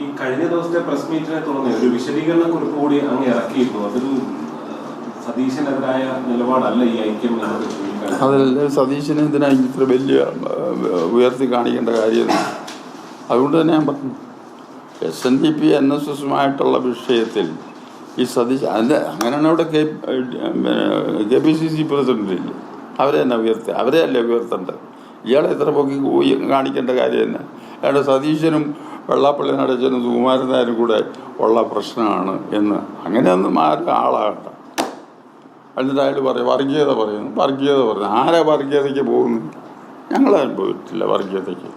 ഈ കഴിഞ്ഞ ദിവസത്തെ പ്രസ് മീറ്റിനെ തുടർന്ന് ഒരു വിശദീകരണ കുറിപ്പ് കൂടി അങ്ങ് ഇറക്കിയിരുന്നു. അതൊരു സതീശനെതിരായ നിലപാടല്ല ഈ ഐക്യം എന്നത്. അതല്ല, സതീശന് എന്തിനാ ഇത്ര വലിയ ഉയർത്തി കാണിക്കേണ്ട കാര്യം? അതുകൊണ്ട് തന്നെ ഞാൻ പറഞ്ഞു, SNDP NSSുമായിട്ടുള്ള വിഷയത്തിൽ ഈ സതീശ് അങ്ങനെയാണ് അവിടെ KPCC പ്രസിഡന്റ് ഇല്ലേ, അവരെ തന്നെ അവരെ അല്ലേ ഉയർത്തേണ്ടത്? ഇയാളെ എത്ര പൊക്കി കാണിക്കേണ്ട കാര്യം തന്നെ? അയാളുടെ സതീശനും വെള്ളാപ്പള്ളി നടേശനും സുകുമാരൻ നായരും കൂടെ ഉള്ള പ്രശ്നമാണ് എന്ന് അങ്ങനെയൊന്നും ആളാകണ്ട. എന്നിട്ട് അയാൾ പറയും വർഗീയത പറയുന്നു. ആരാ വർഗീയതയ്ക്ക് പോകുന്നു? ഞങ്ങളനുഭവിച്ചില്ല വർഗീയതയ്ക്ക്.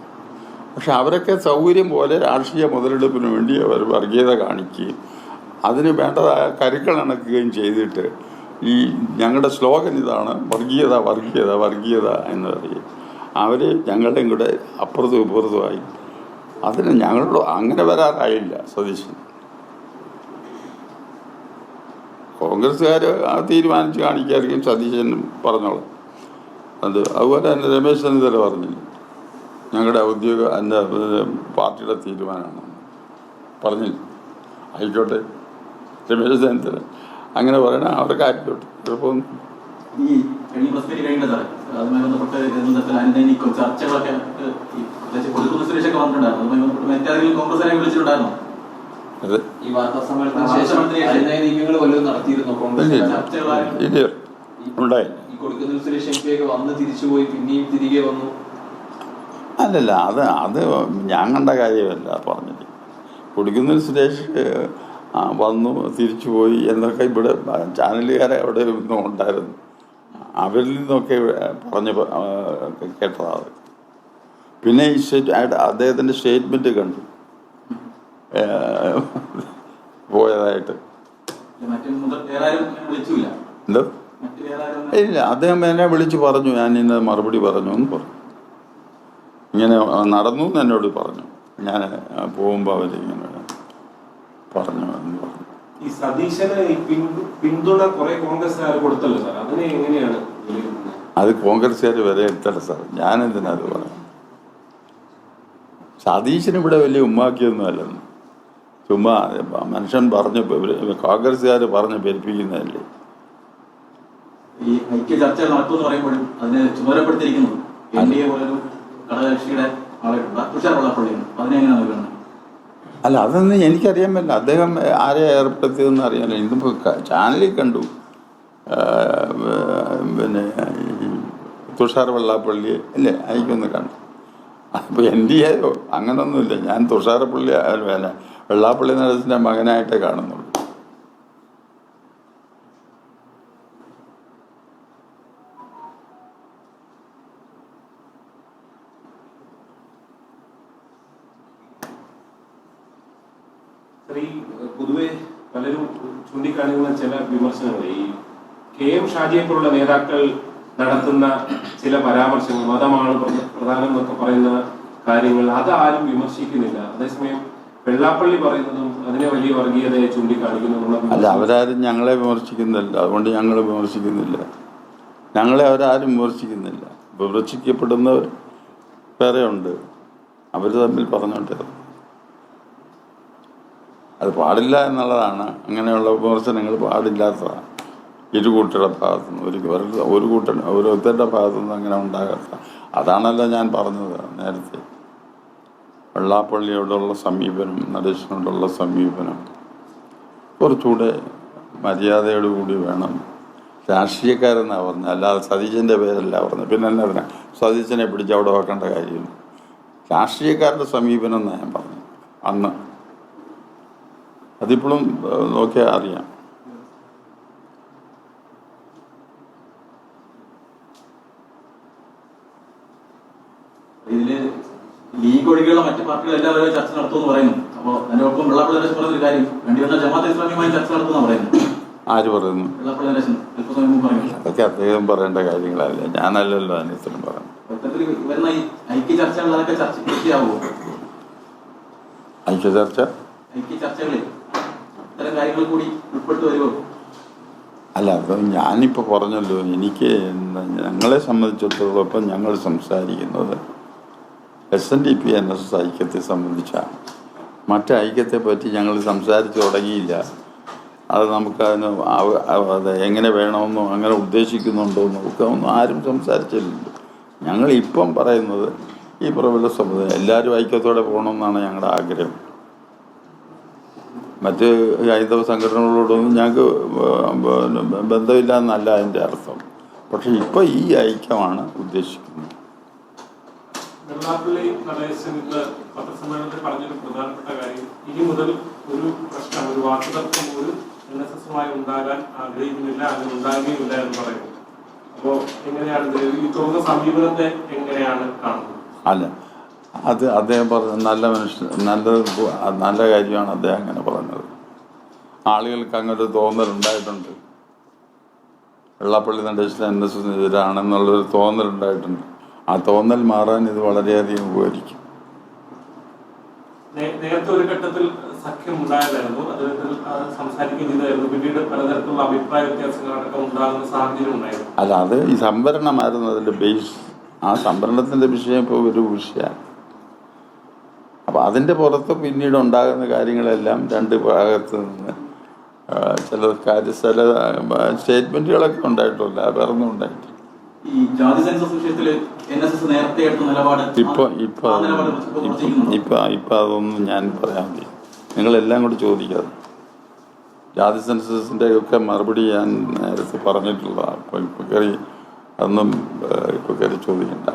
പക്ഷെ അവരൊക്കെ സൗകര്യം പോലെ രാഷ്ട്രീയ മുതലെടുപ്പിന് വേണ്ടി അവർ വർഗീയത കാണിക്കുകയും അതിന് വേണ്ടതായ കരുക്കൾ ഇണക്കുകയും ചെയ്തിട്ട് ഈ ഞങ്ങളുടെ സ്ലോഗൻ ഇതാണ്, വർഗീയത വർഗീയത വർഗീയത എന്ന് പറയും. അവർ ഞങ്ങളുടെയും കൂടെ അപ്പുറത്തും ഇപ്പുറത്തുമായി. അതിന് ഞങ്ങളോട് അങ്ങനെ വരാറായില്ല സതീശൻ. കോൺഗ്രസ്സുകാർ തീരുമാനിച്ച് കാണിക്കായിരിക്കും സതീശൻ പറഞ്ഞോളാം. അതുപോലെ തന്നെ രമേശ് ചെന്നിത്തല പറഞ്ഞില്ല, ഞങ്ങളുടെ ഔദ്യോഗിക എൻ്റെ പാർട്ടിയുടെ തീരുമാനമാണ് പറഞ്ഞില്ല. ആയിക്കോട്ടെ, രമേശ് ചെന്നിത്തല അങ്ങനെ പറയണ അവർക്ക് ആയിക്കോട്ടെ, കുഴപ്പമൊന്നും. ഈ കഴിഞ്ഞ പ്രസ് മീറ്റ് കഴിഞ്ഞ സാറേ, അതുമായി ബന്ധപ്പെട്ട് ചർച്ചകളൊക്കെ കൊടുക്കുന്ന സുരേഷൊക്കെ വന്നിട്ടുണ്ടായിരുന്നു. അതുമായി ബന്ധപ്പെട്ട് മറ്റാരെങ്കിലും കോൺഗ്രസിനെ വിളിച്ചിട്ടുണ്ടായിരുന്നു? ഈ വാർത്താ സമ്മേളനത്തിന് ശേഷം നീക്കങ്ങൾ വല്ലതും നടത്തിയിരുന്നു കോൺഗ്രസ്? ഈ കൊടുക്കുന്ന സുരേഷ് MP വന്ന് തിരിച്ചുപോയി പിന്നെയും തിരികെ വന്നു. അല്ലല്ല, അത് ഞാൻ കണ്ട കാര്യമല്ല പറഞ്ഞത്. കൊടുക്കുന്ന സുരേഷ് വന്നു തിരിച്ചുപോയി എന്നൊക്കെ ഇവിടെ ചാനലുകാരെ അവിടെ ഒന്നും ഉണ്ടായിരുന്നു. അവരിൽ നിന്നൊക്കെ പറഞ്ഞ് കേട്ടതാണ്. പിന്നെ ഈ അദ്ദേഹത്തിൻ്റെ സ്റ്റേറ്റ്മെൻറ്റ് കണ്ടു പോയതായിട്ട്. എന്തോ ഇല്ല, അദ്ദേഹം എന്നെ വിളിച്ച് പറഞ്ഞു, ഞാൻ ഇന്ന് മറുപടി പറഞ്ഞു എന്ന് പറഞ്ഞു. ഇങ്ങനെ നടന്നു എന്ന് എന്നോട് പറഞ്ഞു. ഞാൻ പോകുമ്പോൾ അവരിങ്ങനെ പറഞ്ഞു എന്ന് പറഞ്ഞു. ഈ സതീശന് പിന്തുണ കുറെ കോൺഗ്രസ്സുകാർ കൊടുത്തല്ലോ സാർ, അതിനെ എങ്ങനെയാണ്? അത് കോൺഗ്രസ്സുകാർ വരെ എത്തല്ല സാർ, ഞാനെന്തിനാ അത് പറയാം? സതീശന് ഇവിടെ വലിയ ഉമ്മാക്കിയൊന്നും അല്ലെന്ന്, ചുമ്മാ മനുഷ്യൻ പറഞ്ഞ് കോൺഗ്രസ്സുകാർ പറഞ്ഞ് പെരുപ്പിക്കുന്നതല്ലേ. ഈ ഐക്യ ചർച്ചകൾ നടത്തുമെന്ന് പറയുമ്പോഴും അതിനെ ചുമതലപ്പെടുത്തിയിരിക്കുന്നു NDA പോലൊരു ഘടകകക്ഷിയുടെ അല്ല, അതൊന്നും എനിക്കറിയാൻ പറ്റില്ല. അദ്ദേഹം ആരെ ഏർപ്പെടുത്തിയതെന്ന് അറിയാമല്ലോ. ഇന്നിപ്പോൾ ചാനലിൽ കണ്ടു, പിന്നെ തുഷാർ വെള്ളാപ്പള്ളി അല്ലേ അയക്കൊന്ന് കണ്ടു. അപ്പോൾ NDA അങ്ങനൊന്നുമില്ല. ഞാൻ തുഷാരപ്പള്ളി വെള്ളാപ്പള്ളി നടേശൻ്റെ മകനായിട്ടേ കാണുന്നുള്ളൂ. പൊതുവെ പലരും ചൂണ്ടിക്കാണിക്കുന്ന ചില വിമർശനങ്ങൾ, ഈ KM ഷാജിയെ പോലുള്ള നേതാക്കൾ നടത്തുന്ന ചില പരാമർശങ്ങൾ, മതമാണ് പ്രധാനം എന്നൊക്കെ പറയുന്ന കാര്യങ്ങൾ, അതാരും വിമർശിക്കുന്നില്ല. അതേസമയം വെള്ളാപ്പള്ളി പറയുന്നതും അതിനെ വലിയ വർഗീയതയെ ചൂണ്ടിക്കാണിക്കുന്നു. അല്ല, അവരാരും ഞങ്ങളെ വിമർശിക്കുന്നില്ല, അതുകൊണ്ട് ഞങ്ങൾ വിമർശിക്കുന്നില്ല. ഞങ്ങളെ അവരാരും വിമർശിക്കുന്നില്ല. വിമർശിക്കപ്പെടുന്നവർ വേറെ ഉണ്ട്, അവർ തമ്മിൽ പറഞ്ഞോട്ടെ. അത് പാടില്ല എന്നുള്ളതാണ്. അങ്ങനെയുള്ള വിമർശനങ്ങൾ പാടില്ലാത്തതാണ് ഇരുകൂട്ടരുടെ ഭാഗത്തുനിന്ന്. ഓരോരുത്തരുടെ ഭാഗത്തുനിന്ന് അങ്ങനെ ഉണ്ടാകാത്ത. അതാണല്ലോ ഞാൻ പറഞ്ഞത് നേരത്തെ. വെള്ളാപ്പള്ളിയോടുള്ള സമീപനം, നടേശനോടുള്ള സമീപനം കുറച്ചുകൂടെ മര്യാദയോടുകൂടി വേണം. രാഷ്ട്രീയക്കാരെന്നാണ് പറഞ്ഞത്, അല്ലാതെ സതീശൻ്റെ പേരല്ല പറഞ്ഞത്. പിന്നെ എന്നതിനാ സതീശനെ പിടിച്ച് അവിടെ വെക്കേണ്ട കാര്യം? രാഷ്ട്രീയക്കാരുടെ സമീപനം എന്നാണ് ഞാൻ പറഞ്ഞത് അന്ന്. അതിപ്പോഴും നോക്കിയാൽ അറിയാം. ഇതില് ലീഗ് ഒഴികെയുള്ള മറ്റു പാർട്ടികൾ എല്ലാവരും ചർച്ച നടത്തുമെന്ന് പറയുന്നു. അപ്പോൾ അതിനോടൊപ്പം വെള്ളാപ്പള്ളി നടേശൻ പറഞ്ഞൊരു കാര്യം, വേണ്ടി ജമാഅത്തെ ഇസ്ലാമിയുമായി ചർച്ച നടത്തുമെന്ന് പറയുന്നു. ആര് പറയുന്നു? വെള്ളാപ്പള്ളി നടേശൻ അല്പസമയം പറയുന്നു. അതൊക്കെ അദ്ദേഹം പറയേണ്ട കാര്യങ്ങളല്ല, ഞാനല്ലല്ലോ അതിനകത്തും പറയാം. വരുന്ന ഈ ഐക്യ ചർച്ചകൾ അതൊക്കെ ചർച്ചയാവുമോ? ഐക്യ ചർച്ചകളിൽ ഇത്തരം കാര്യങ്ങൾ കൂടി ഉൾപ്പെട്ടു വരുമോ? അല്ല, അത് ഞാനിപ്പോൾ പറഞ്ഞല്ലോ, എനിക്ക് ഞങ്ങളെ സംബന്ധിച്ചിടത്തോളം ഇപ്പം ഞങ്ങൾ സംസാരിക്കുന്നത് SNDP NSS ഐക്യത്തെ സംബന്ധിച്ചാണ്. മറ്റ് ഐക്യത്തെപ്പറ്റി ഞങ്ങൾ സംസാരിച്ച് തുടങ്ങിയില്ല. അത് നമുക്കതിന് അത് എങ്ങനെ വേണമെന്നോ അങ്ങനെ ഉദ്ദേശിക്കുന്നുണ്ടോന്നോ ഒക്കെ ഒന്നും ആരും സംസാരിച്ചില്ലല്ലോ. ഞങ്ങളിപ്പം പറയുന്നത് ഈ പ്രബല സമുദായം എല്ലാവരും ഐക്യത്തോടെ പോകണമെന്നാണ് ഞങ്ങളുടെ ആഗ്രഹം. മറ്റ് ഹൈന്ദവ സംഘടനകളോടൊന്നും ഞങ്ങൾക്ക് ബന്ധമില്ല എന്നല്ല അതിൻ്റെ അർത്ഥം. പക്ഷെ ഇപ്പം ഈ ഐക്യമാണ് ഉദ്ദേശിക്കുന്നത്. വെള്ളാപ്പള്ളി നടേശൻ ഇന്ന് പത്രസമ്മേളനത്തിൽ പറഞ്ഞൊരു പ്രധാനപ്പെട്ട കാര്യം, ഇനി മുതൽ ഒരു പ്രശ്നം, ഒരു വാക്കുതർക്കം പോലും NSS-മായി ഉണ്ടാകാൻ ആഗ്രഹിക്കുന്നില്ല, അങ്ങനെ ഉണ്ടാകുകയില്ല എന്ന് പറയുന്നു. അപ്പോൾ എങ്ങനെയാണ് ഈ തുറന്ന സമീപനത്തെ എങ്ങനെയാണ് കാണുന്നത്? അല്ല, അത് അദ്ദേഹം പറഞ്ഞ നല്ല മനുഷ്യൻ, നല്ല കാര്യമാണ് അദ്ദേഹം അങ്ങനെ പറഞ്ഞത്. ആളുകൾക്ക് അങ്ങനെ ഒരു തോന്നലുണ്ടായിട്ടുണ്ട്, വെള്ളാപ്പള്ളി നടേശൻ NSS-നെതിരാണെന്നുള്ളൊരു തോന്നലുണ്ടായിട്ടുണ്ട്. ആ തോന്നൽ മാറാൻ ഇത് വളരെയധികം ഉപകരിക്കും. നേരത്തെ ഒരു ഘട്ടത്തിൽ സഖ്യം ഉണ്ടായതായിരുന്നു, അദ്ദേഹത്തിൽ സംസാരിക്കുകയും ചെയ്തായിരുന്നു. പിന്നീട് പലതരത്തിലുള്ള അഭിപ്രായ വ്യത്യാസങ്ങളടക്കം ഉണ്ടാകുന്ന സാഹചര്യം ഉണ്ടായിരുന്നു. അല്ല, അത് ഈ സംവരണമായിരുന്നു അതിൻ്റെ ബേസ്. ആ സംവരണത്തിൻ്റെ വിഷയം ഇപ്പോൾ ഒരു വിഷയമാണ്. അപ്പോൾ അതിൻ്റെ പുറത്ത് പിന്നീട് ഉണ്ടാകുന്ന കാര്യങ്ങളെല്ലാം രണ്ട് ഭാഗത്ത് നിന്ന് ചില സ്റ്റേറ്റ്മെൻറ്റുകളൊക്കെ ഉണ്ടായിട്ടില്ല, വേറൊന്നും ഉണ്ടായിട്ടില്ല. ഈ ജാതി സെൻസസ് വിഷയത്തിൽ NSS നേരത്തെ എടുത്ത നിലപാട് ഇപ്പം അതൊന്നും ഞാൻ പറയാൻ കഴിയും. നിങ്ങളെല്ലാം കൂടി ചോദിക്കാതെ. ജാതി സെൻസസിൻ്റെ ഒക്കെ മറുപടി ഞാൻ നേരത്തെ പറഞ്ഞിട്ടുള്ളതാണ്. അപ്പോൾ ഇപ്പോൾ കയറി അതൊന്നും ഇപ്പോൾ കയറി ചോദിക്കണ്ട.